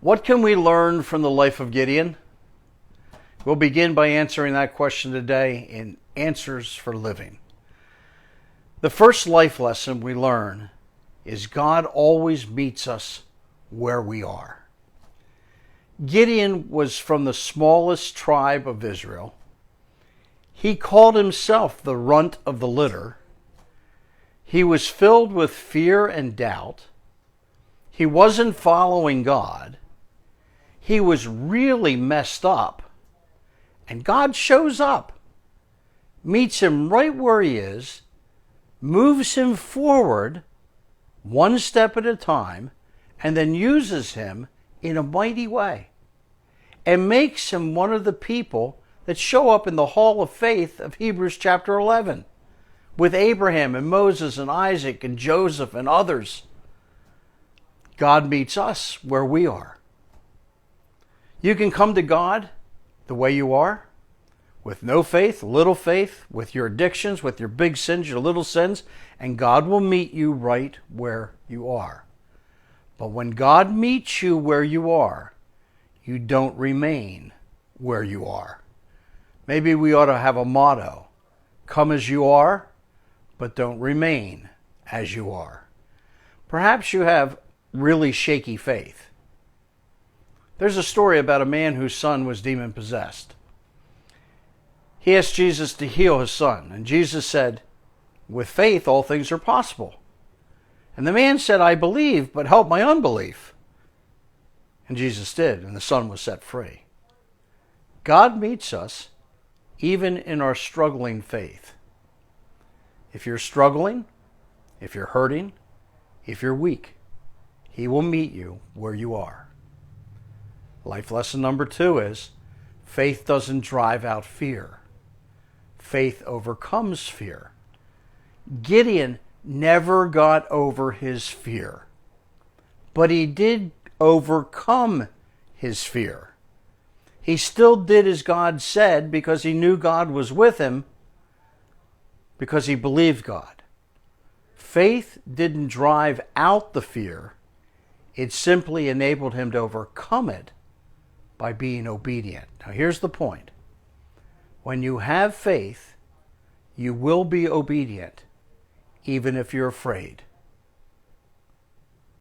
What can we learn from the life of Gideon? We'll begin by answering that question today in Answers for Living. The first life lesson we learn is God always meets us where we are. Gideon was from the smallest tribe of Israel. He called himself the runt of the litter. He was filled with fear and doubt. He wasn't following God. He was really messed up. And God shows up, meets him right where he is, moves him forward one step at a time, and then uses him in a mighty way and makes him one of the people that show up in the Hall of Faith of Hebrews chapter 11 with Abraham and Moses and Isaac and Joseph and others. God meets us where we are. You can come to God the way you are, with no faith, little faith, with your addictions, with your big sins, your little sins, and God will meet you right where you are. But when God meets you where you are, you don't remain where you are. Maybe we ought to have a motto: come as you are, but don't remain as you are. Perhaps you have really shaky faith. There's a story about a man whose son was demon-possessed. He asked Jesus to heal his son, and Jesus said, with faith, all things are possible. And the man said, I believe, but help my unbelief. And Jesus did, and the son was set free. God meets us even in our struggling faith. If you're struggling, if you're hurting, if you're weak, He will meet you where you are. Life lesson number 2 is, faith doesn't drive out fear. Faith overcomes fear. Gideon never got over his fear, but he did overcome his fear. He still did as God said because he knew God was with him, because he believed God. Faith didn't drive out the fear. It simply enabled him to overcome it by being obedient. Now here's the point. When you have faith, you will be obedient, even if you're afraid.